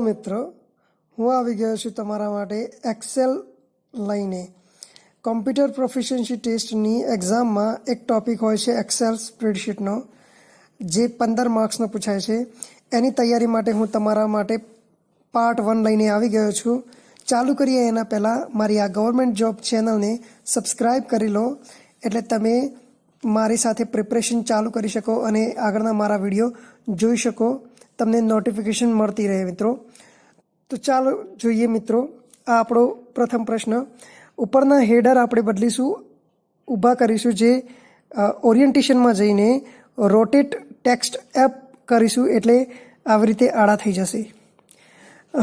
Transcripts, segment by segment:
મિત્રો, હું આવી ગયો છું તમારા માટે એક્સેલ લઈને. કોમ્પ્યુટર પ્રોફિશિયન્સી ટેસ્ટની એક્ઝામમાં એક ટોપિક હોય છે એક્સેલ સ્પ્રેડશીટનો, જે 15 માર્ક્સનો પૂછાય છે. એની તૈયારી માટે હું તમારા માટે Part-1 લઈને આવી ગયો છું. ચાલુ કરીએ એના પહેલાં મારી આ ગવર્મેન્ટ જોબ ચેનલને સબસ્ક્રાઈબ કરી લો, એટલે તમે મારી સાથે પ્રિપરેશન ચાલુ કરી શકો અને આગળના મારા વિડીયો જોઈ શકો, તમને નોટિફિકેશન મળતી રહે મિત્રો. તો ચાલો જોઈએ મિત્રો, આ આપણો પ્રથમ પ્રશ્ન. ઉપરના હેડર આપણે બદલીશું, ઊભા કરીશું, જે ઓરિએન્ટેશનમાં જઈને રોટેટ ટેક્સ્ટ એપ કરીશું, એટલે આવી રીતે આડા થઈ જશે.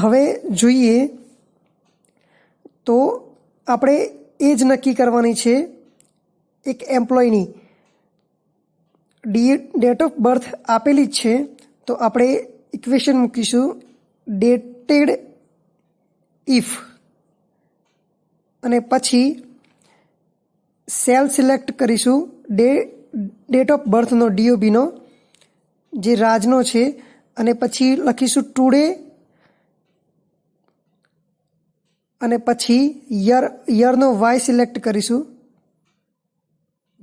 હવે જોઈએ તો આપણે એજ નક્કી કરવાની છે એક એમ્પ્લોયની. ડેટ ઓફ બર્થ આપેલી જ છે, તો આપણે ઇક્વેશન મૂકીશું ડેટેડ ઇફ, અને પછી સેલ સિલેક્ટ કરીશું ડેટ ઓફ બર્થનો DOBનો, જે રાજનો છે, અને પછી લખીશું ટુડે, અને પછી યરનો Y સિલેક્ટ કરીશું.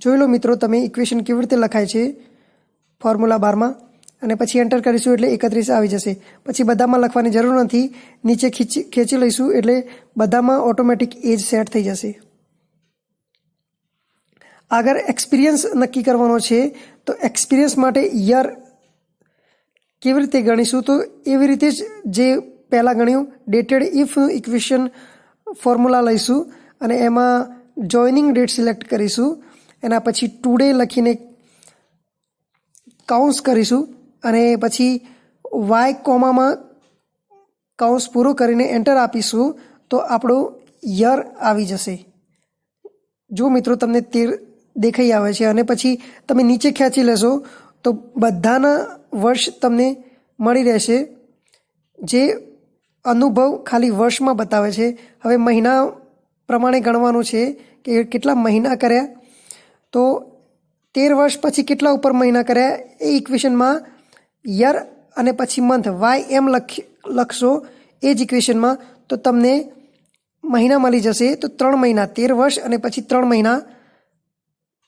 જોઈ લો મિત્રો તમે ઇક્વેશન કેવી રીતે લખાય છે ફોર્મ્યુલા બારમાં, અને પછી એન્ટર કરીશું એટલે 31 આવી જશે. પછી બધામાં લખવાની જરૂર નથી, નીચે ખેંચી લઈશું એટલે બધામાં ઓટોમેટિક એજ સેટ થઈ જશે. આગળ એક્સપિરિયન્સ નક્કી કરવાનો છે, તો એક્સપિરિયન્સ માટે યર કેવી રીતે ગણીશું, તો એવી રીતે જ જે પહેલાં ગણ્યું ડેટેડ ઇફનું ઇક્વેશન ફોર્મ્યુલા લઈશું, અને એમાં જોઈનિંગ ડેટ સિલેક્ટ કરીશું. એના પછી ટુડે લખીને કાઉન્સ કરીશું, અને પછી Y કોમામાં કાઉન્સ પૂરો કરીને એન્ટર આપીશું, તો આપણો યર આવી જશે. જો મિત્રો તમને તે દેખાઈ આવે છે, અને પછી તમે નીચે ખેંચી લેશો તો બધાના વર્ષ તમને મળી રહેશે, જે અનુભવ ખાલી વર્ષમાં બતાવે છે. હવે મહિના પ્રમાણે ગણવાનું છે કે કેટલા મહિના કર્યા, તો 13 વર્ષ પછી કેટલા ઉપર મહિના કર્યા એ ઇક્વેશનમાં યર અને પછી મંથ YM લખશો એ જ ઇક્વેશનમાં, તો તમને મહિના મળી જશે. તો 3 મહિના, 13 વર્ષ અને પછી 3 મહિના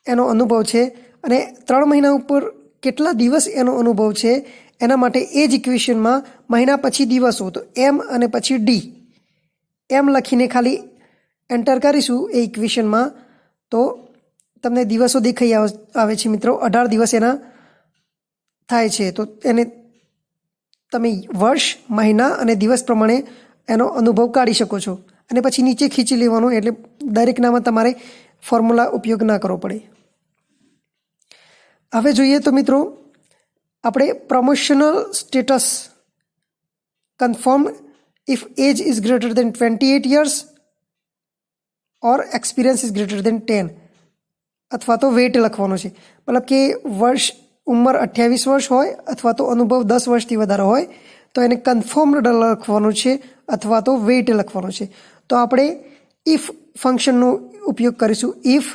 એનો અનુભવ છે, અને 3 મહિના ઉપર કેટલા દિવસ એનો અનુભવ છે એના માટે એ જ ઇક્વેશનમાં મહિના પછી દિવસો, તો M અને પછી D એમ લખીને ખાલી એન્ટર કરીશું એ ઇક્વેશનમાં, તો તમને દિવસો દેખાઈ આવે છે મિત્રો. 18 દિવસ એના થાય છે, તો એને તમે વર્ષ, મહિના અને દિવસ પ્રમાણે એનો અનુભવ કાઢી શકો છો. અને પછી નીચે ખીચી લેવાનું, એટલે દરેકનામાં તમારે ફોર્મ્યુલા ઉપયોગ ના કરવો પડે. હવે જોઈએ તો મિત્રો, આપણે promotional status confirm if age is greater than 28 years or experience is greater than 10, અથવા તો વેટ લખવાનું છે. મતલબ કે ઉંમર 28 વર્ષ હોય અથવા તો અનુભવ 10 વર્ષથી વધારે હોય, તો એને કન્ફર્મ્ડ લખવાનું છે અથવા તો વેટ લખવાનું છે. તો આપણે ઇફ ફંક્શનનો ઉપયોગ કરીશું, ઇફ,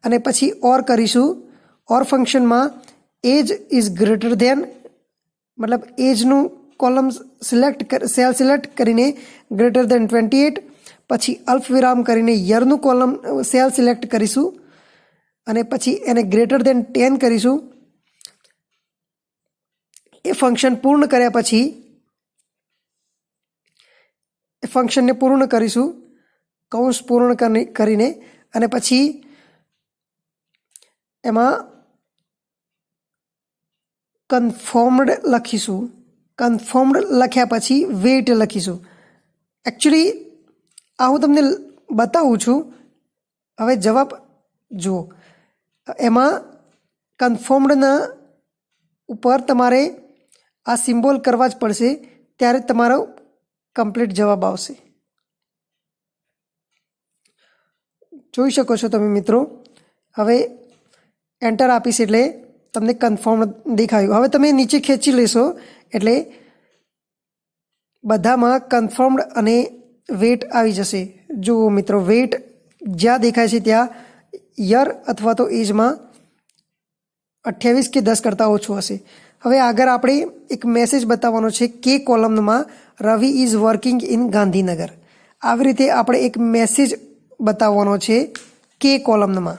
અને પછી ઓર કરીશું. ઓર ફંક્શનમાં એજ ઇઝ ગ્રેટર ધેન, મતલબ એજનું કોલમ સેલ સિલેક્ટ કરીને ગ્રેટર ધેન 28, પછી અલ્પવિરામ કરીને યરનું કોલમ સેલ સિલેક્ટ કરીશું, અને પછી એને ગ્રેટર દેન 10 કરીશું. એ ફંક્શન પૂર્ણ કર્યા પછી એ ફંક્શનને પૂર્ણ કરીશું, કૌંસ પૂર્ણ કરીને, અને પછી એમાં કન્ફર્મ્ડ લખીશું. કન્ફર્મ્ડ લખ્યા પછી વેટ લખીશું. એકચ્યુઅલી આ હું તમને બતાવું છું. હવે જવાબ જુઓ, એમાં કન્ફર્મ્ડના ઉપર તમારે આ સિમ્બોલ કરવા જ પડશે, ત્યારે તમારો કમ્પ્લીટ જવાબ આવશે. જોઈ શકો છો તમે મિત્રો. હવે એન્ટર આપીશ એટલે તમને કન્ફર્મ દેખાયું. હવે તમે નીચે ખેંચી લેશો એટલે બધામાં કન્ફર્મ્ડ અને વેટ આવી જશે. જુઓ મિત્રો, વેટ જ્યાં દેખાય છે ત્યાં યર અથવા તો એજમાં 28 કે 10 કરતાં ઓછું હશે. હવે આગળ આપણે એક મેસેજ બતાવવાનો છે કે કોલમમાં રવિ ઇઝ વર્કિંગ ઇન ગાંધીનગર. આવી રીતે આપણે એક મેસેજ બતાવવાનો છે કે કોલમમાં.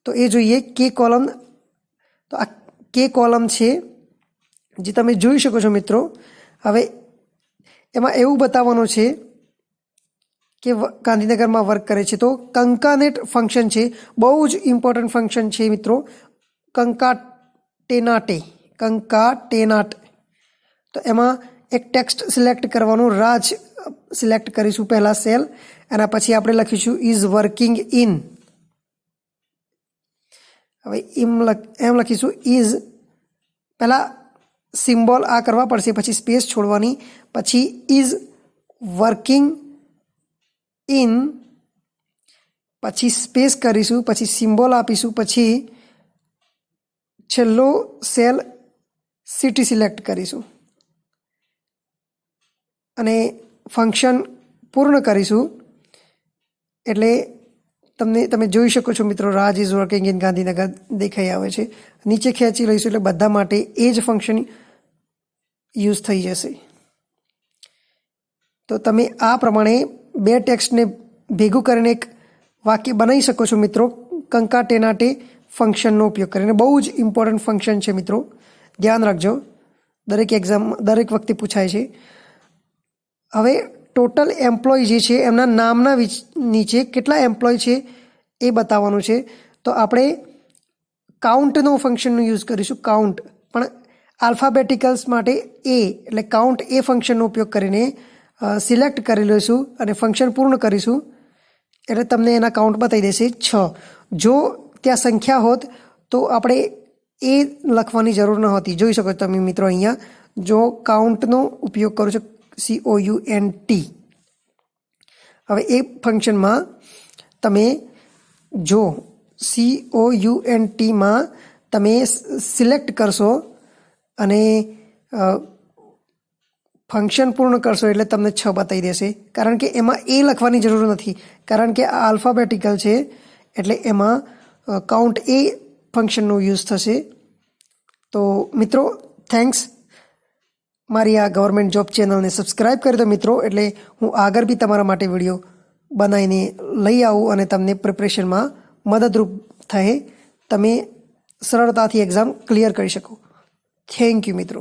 તો એ જોઈએ કે કોલમ. તો આ કે કોલમ છે જે તમે જોઈ શકો છો મિત્રો. હવે એમાં એવું બતાવવાનું છે કે ગાંધીનગરમાં વર્ક કરે છે. તો કંકાનેટ ફંક્શન છે, બહુ જ ઇમ્પોર્ટન્ટ ફંક્શન છે મિત્રો. કંકાટેનાટ. તો એમાં એક ટેક્સ્ટ સિલેક્ટ કરવાનું, રાજ સિલેક્ટ કરીશું પહેલા સેલ, એના પછી આપણે લખીશું ઇઝ વર્કિંગ ઇન. હવે એમ લખીશું ઇઝ, પહેલા સિમ્બોલ આ કરવા પડશે, પછી સ્પેસ છોડવાની, પછી ઇઝ વર્કિંગ ઇન, પછી સ્પેસ કરીશું, પછી સિમ્બોલ આપીશું, પછી છેલ્લો સેલ સિટી સિલેક્ટ કરીશું અને ફંક્શન પૂર્ણ કરીશું. એટલે તમે જોઈ શકો છો મિત્રો, રાજ ઇઝ વર્કિંગ ઇન ગાંધીનગર દેખાઈ આવે છે. નીચે ખેંચી લઈશું એટલે બધા માટે એ જ ફંક્શન યુઝ થઈ જશે. તો તમે આ પ્રમાણે બે ટેક્સ્ટને ભેગું કરીને એક વાક્ય બનાવી શકો છો મિત્રો, કંકાટેનાટે ફંક્શનનો ઉપયોગ કરીને. બહુ જ ઇમ્પોર્ટન્ટ ફંક્શન છે મિત્રો, ધ્યાન રાખજો, દરેક વખતે પૂછાય છે. હવે ટોટલ એમ્પ્લોય જે છે એમના નામના નીચે કેટલા એમ્પ્લોય છે એ બતાવવાનું છે. તો આપણે કાઉન્ટનો ફંક્શનનો યુઝ કરીશું, કાઉન્ટ. પણ આલ્ફાબેટિકલ્સ માટે એ, એટલે કાઉન્ટ એ ફંક્શનનો ઉપયોગ કરીને સિલેક્ટ કરી લઈશું અને ફંક્શન પૂર્ણ કરીશું એટલે તમને એના કાઉન્ટ બતાવી દેશે 6. જો ત્યાં સંખ્યા હોત તો આપણે એ લખવાની જરૂર ન હતી. જોઈ શકો છો તમે મિત્રો, અહીંયા જો કાઉન્ટનો ઉપયોગ કરું છું, COUNT. હવે એ ફંક્શનમાં તમે જો COUNTમાં તમે સિલેક્ટ કરશો અને ફંક્શન પૂર્ણ કરશો એટલે તમને 6 બતાવી દેશે. કારણ કે એમાં એ લખવાની જરૂર નથી, કારણ કે આ આલ્ફાબેટિકલ છે એટલે એમાં કાઉન્ટ એ ફંક્શનનો યુઝ થશે. તો મિત્રો થેન્ક્સ. મારી આ ગવર્મેન્ટ જોબ ચેનલને સબસ્ક્રાઈબ કરી દો મિત્રો, એટલે હું આગળ બી તમારા માટે વિડીયો બનાવીને લઈ આવું અને તમને પ્રિપરેશનમાં મદદરૂપ થાય, તમે સરળતાથી એક્ઝામ ક્લિયર કરી શકો. થેન્ક યુ મિત્રો.